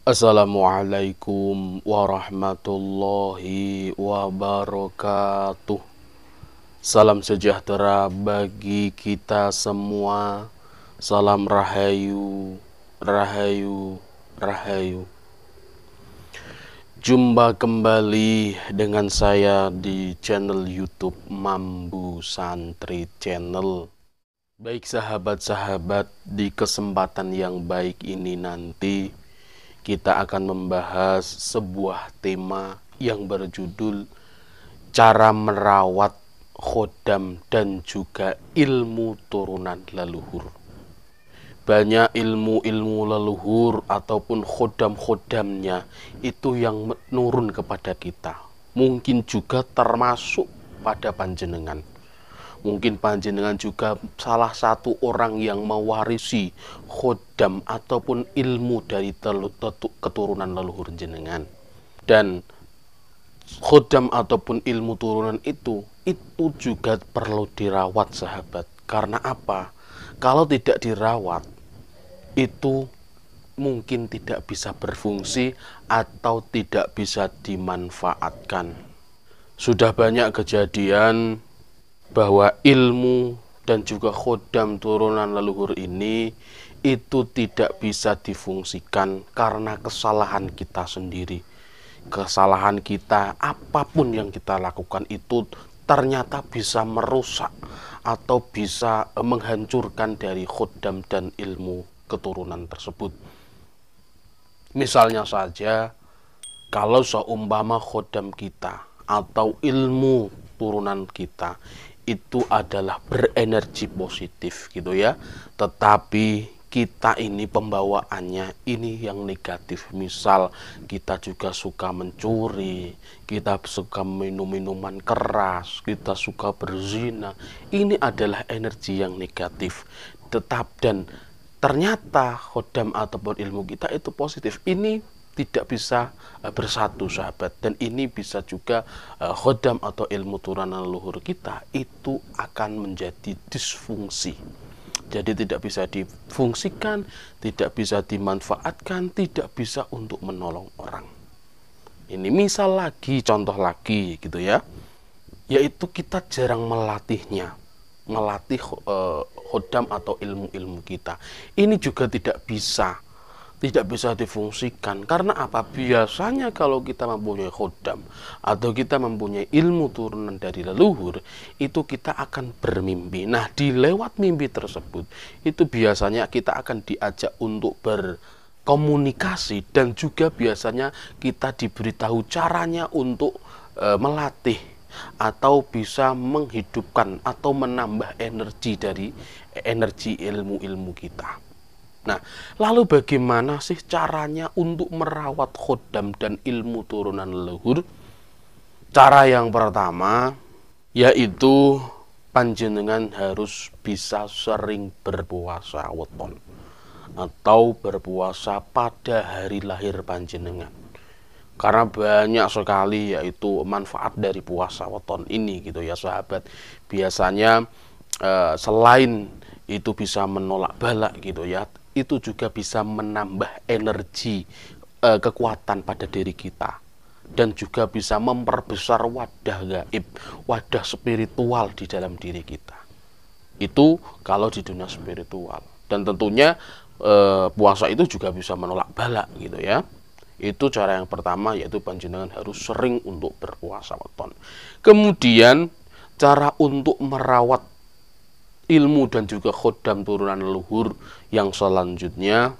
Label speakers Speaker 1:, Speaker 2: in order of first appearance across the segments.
Speaker 1: Assalamualaikum warahmatullahi wabarakatuh. Salam sejahtera bagi kita semua. Salam rahayu, rahayu, rahayu. Jumpa kembali dengan saya di channel YouTube Mambu Santri Channel. Baik sahabat-sahabat, di kesempatan yang baik ini nanti kita akan membahas sebuah tema yang berjudul cara merawat khodam dan juga ilmu turunan leluhur. Banyak ilmu-ilmu leluhur ataupun khodam-khodamnya itu yang menurun kepada kita. Mungkin juga termasuk pada panjenengan. Mungkin panjenengan juga salah satu orang yang mewarisi khodam ataupun ilmu dari keturunan leluhur jenengan. Dan khodam ataupun ilmu turunan itu juga perlu dirawat, sahabat. Karena apa? Kalau tidak dirawat, itu mungkin tidak bisa berfungsi atau tidak bisa dimanfaatkan. Sudah banyak kejadian bahwa ilmu dan juga khodam turunan leluhur ini itu tidak bisa difungsikan karena kesalahan kita sendiri. Kesalahan kita, apapun yang kita lakukan itu ternyata bisa merusak atau bisa menghancurkan dari khodam dan ilmu keturunan tersebut. Misalnya saja, kalau seumpama khodam kita atau ilmu turunan kita itu adalah berenergi positif gitu ya, tetapi kita ini pembawaannya ini yang negatif. Misal kita juga suka mencuri, kita suka minum minuman keras, kita suka berzina, ini adalah energi yang negatif. Dan ternyata khodam ataupun ilmu kita itu positif, ini tidak bisa bersatu, sahabat. Dan ini bisa juga khodam atau ilmu turunan leluhur kita itu akan menjadi disfungsi. Jadi tidak bisa difungsikan, tidak bisa dimanfaatkan, tidak bisa untuk menolong orang. Ini misal lagi, contoh lagi gitu ya, yaitu kita jarang melatihnya, melatih khodam atau ilmu-ilmu kita. Ini juga tidak bisa difungsikan. Karena apa? Biasanya kalau kita mempunyai khodam atau kita mempunyai ilmu turunan dari leluhur, itu kita akan bermimpi. Nah, di lewat mimpi tersebut itu biasanya kita akan diajak untuk berkomunikasi, dan juga biasanya kita diberitahu caranya untuk melatih atau bisa menghidupkan atau menambah energi dari energi ilmu-ilmu kita. Nah, lalu bagaimana sih caranya untuk merawat khodam dan ilmu turunan leluhur? Cara yang pertama yaitu panjenengan harus bisa sering berpuasa weton atau berpuasa pada hari lahir panjenengan. Karena banyak sekali yaitu manfaat dari puasa weton ini gitu ya, sahabat. Biasanya selain itu bisa menolak bala gitu ya, itu juga bisa menambah energi kekuatan pada diri kita, dan juga bisa memperbesar wadah gaib, wadah spiritual di dalam diri kita. Itu kalau di dunia spiritual. Dan tentunya puasa itu juga bisa menolak bala gitu ya. Itu cara yang pertama, yaitu panjenengan harus sering untuk berpuasa weton. Kemudian cara untuk merawat ilmu dan juga khodam turunan leluhur yang selanjutnya,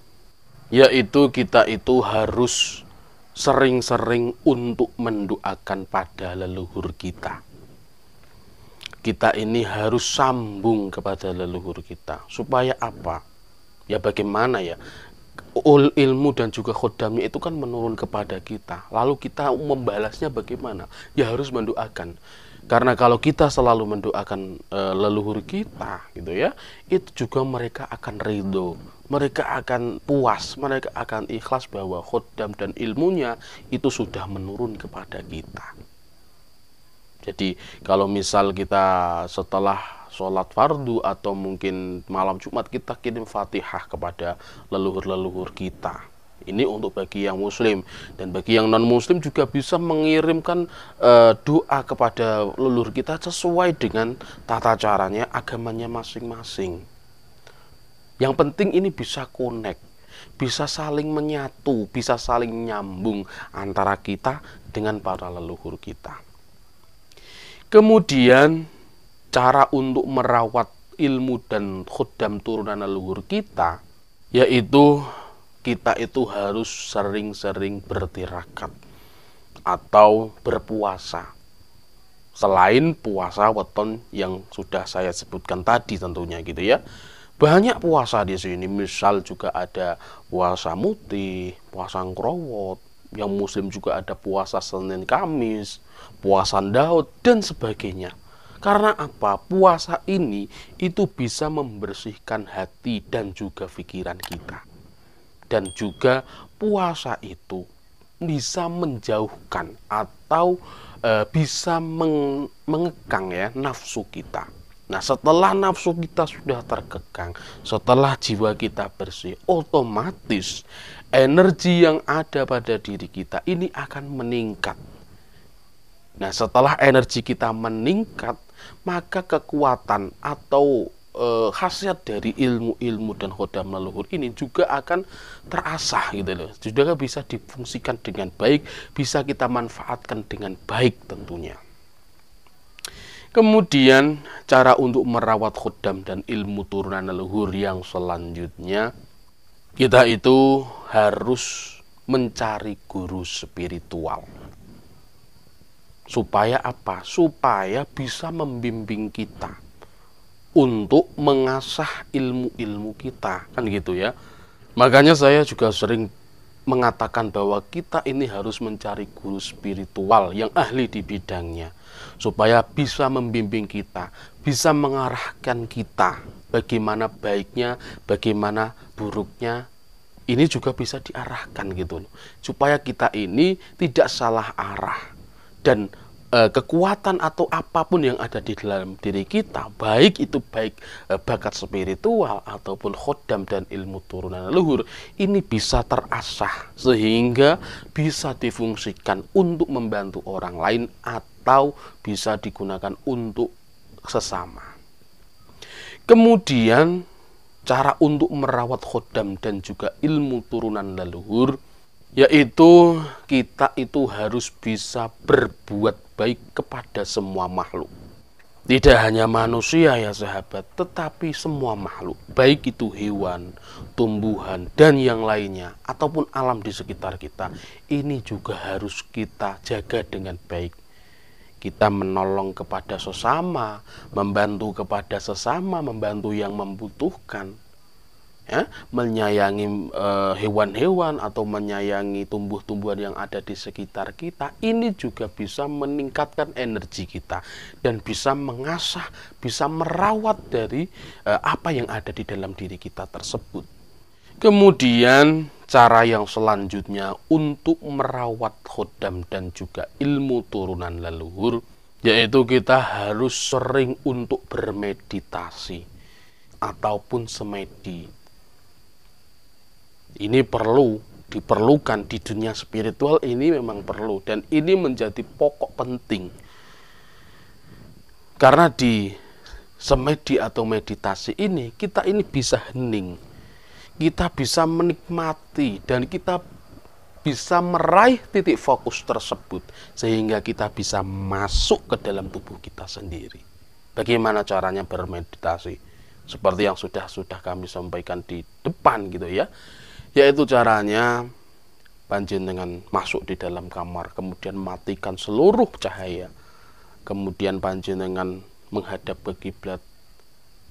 Speaker 1: yaitu kita itu harus sering-sering untuk mendoakan pada leluhur kita. Kita ini harus sambung kepada leluhur kita. Supaya apa? Ya bagaimana ya? Ilmu dan juga khodamnya itu kan menurun kepada kita. Lalu kita membalasnya bagaimana? Ya harus mendoakan. Karena kalau kita selalu mendoakan leluhur kita gitu ya, itu juga mereka akan ridho, mereka akan puas, mereka akan ikhlas bahwa khodam dan ilmunya itu sudah menurun kepada kita. Jadi kalau misal kita setelah sholat fardu atau mungkin malam Jumat kita kirim Fatihah kepada leluhur-leluhur kita, Ini untuk bagi yang muslim, dan bagi yang non muslim juga bisa mengirimkan doa kepada leluhur kita sesuai dengan tata caranya, agamanya masing-masing. Yang penting ini bisa connect, bisa saling menyatu, bisa saling nyambung antara kita dengan para leluhur kita. Kemudian cara untuk merawat ilmu dan khuddam turunan leluhur kita, yaitu kita itu harus sering-sering bertirakat atau berpuasa. Selain puasa weton yang sudah saya sebutkan tadi tentunya gitu ya. Banyak puasa di sini, misal juga ada puasa Muti, puasa Ngrowot, yang muslim juga ada puasa Senin Kamis, puasa Daud dan sebagainya. Karena apa? Puasa ini itu bisa membersihkan hati dan juga pikiran kita. Dan juga puasa itu bisa menjauhkan atau bisa mengekang ya nafsu kita. Nah, setelah nafsu kita sudah terkekang, setelah jiwa kita bersih, otomatis energi yang ada pada diri kita ini akan meningkat. Nah, setelah energi kita meningkat, maka kekuatan atau khasiat dari ilmu-ilmu dan khuddam leluhur ini juga akan terasah gitu loh. Juga bisa difungsikan dengan baik, bisa kita manfaatkan dengan baik tentunya. Kemudian cara untuk merawat khuddam dan ilmu turunan leluhur yang selanjutnya, kita itu harus mencari guru spiritual. Supaya apa? Supaya bisa membimbing kita untuk mengasah ilmu-ilmu kita, kan gitu ya. Makanya saya juga sering mengatakan bahwa kita ini harus mencari guru spiritual yang ahli di bidangnya, supaya bisa membimbing kita, bisa mengarahkan kita bagaimana baiknya, bagaimana buruknya. Ini juga bisa diarahkan gitu loh, supaya kita ini tidak salah arah. Dan kekuatan atau apapun yang ada di dalam diri kita, baik itu bakat spiritual ataupun khuddam dan ilmu turunan leluhur, ini bisa terasah sehingga bisa difungsikan untuk membantu orang lain atau bisa digunakan untuk sesama. Kemudian cara untuk merawat khuddam dan juga ilmu turunan leluhur, yaitu kita itu harus bisa berbuat baik kepada semua makhluk. Tidak hanya manusia ya sahabat, tetapi semua makhluk, baik itu hewan, tumbuhan, dan yang lainnya, ataupun alam di sekitar kita, ini juga harus kita jaga dengan baik. Kita menolong kepada sesama, membantu kepada sesama, membantu yang membutuhkan. Ya, menyayangi hewan-hewan atau menyayangi tumbuh-tumbuhan yang ada di sekitar kita, ini juga bisa meningkatkan energi kita dan bisa mengasah, bisa merawat dari apa yang ada di dalam diri kita tersebut. Kemudian cara yang selanjutnya untuk merawat khuddam dan juga ilmu turunan leluhur, yaitu kita harus sering untuk bermeditasi ataupun semedi. Ini diperlukan di dunia spiritual, ini memang perlu, dan ini menjadi pokok penting. Karena di semedi atau meditasi ini, kita ini bisa hening, kita bisa menikmati, dan kita bisa meraih titik fokus tersebut, sehingga kita bisa masuk ke dalam tubuh kita sendiri. Bagaimana caranya bermeditasi? Seperti yang sudah kami sampaikan di depan gitu ya. Yaitu caranya panjenengan masuk di dalam kamar, kemudian matikan seluruh cahaya, kemudian panjenengan menghadap ke kiblat,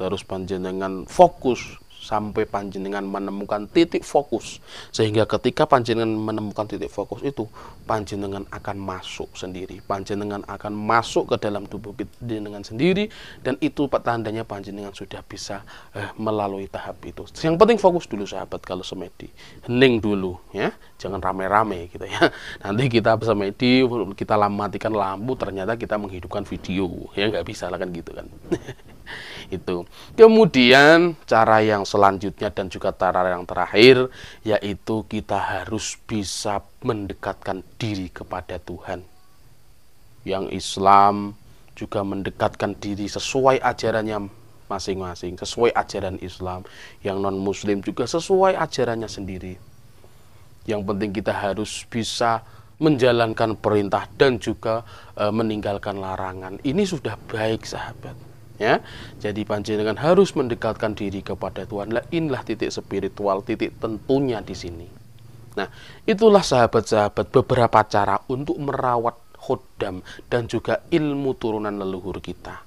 Speaker 1: terus panjenengan fokus sampai panjenengan menemukan titik fokus, sehingga ketika panjenengan menemukan titik fokus itu, panjenengan akan masuk sendiri, panjenengan akan masuk ke dalam tubuh panjenengan sendiri, dan itu tandanya panjenengan sudah bisa melalui tahap itu. Yang penting fokus dulu sahabat kalau semedi, hening dulu ya, jangan rame-rame gitu ya. Nanti kita semedi, kita matikan lampu, ternyata kita menghidupkan video, ya nggak bisa lah kan gitu kan. Itu. Kemudian cara yang selanjutnya dan juga cara yang terakhir, yaitu kita harus bisa mendekatkan diri kepada Tuhan. Yang Islam juga mendekatkan diri sesuai ajarannya masing-masing, sesuai ajaran Islam. Yang non-Muslim juga sesuai ajarannya sendiri. Yang penting kita harus bisa menjalankan perintah dan juga meninggalkan larangan. Ini sudah baik, sahabat. Ya, jadi panjenengan harus mendekatkan diri kepada Tuhan. Lah, inilah titik spiritual, titik tentunya di sini. Nah, itulah sahabat-sahabat beberapa cara untuk merawat khodam dan juga ilmu turunan leluhur kita.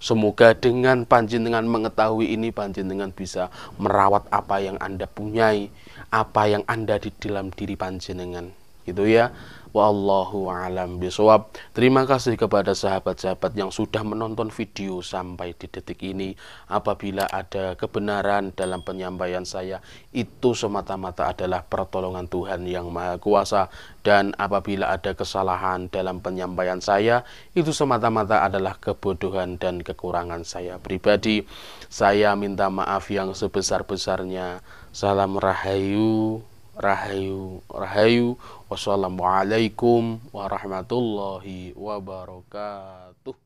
Speaker 1: Semoga dengan panjenengan mengetahui ini, panjenengan bisa merawat apa yang Anda punyai, apa yang Anda di dalam diri panjenengan. Gitu ya. Wallahu a'lam bishawab. Terima kasih kepada sahabat-sahabat yang sudah menonton video sampai di detik ini. Apabila ada kebenaran dalam penyampaian saya, itu semata-mata adalah pertolongan Tuhan yang Maha Kuasa. Dan apabila ada kesalahan dalam penyampaian saya, itu semata-mata adalah kebodohan dan kekurangan saya pribadi. Saya minta maaf yang sebesar-besarnya. Salam rahayu. Rahayu, rahayu. Wassalamualaikum warahmatullahi wabarakatuh.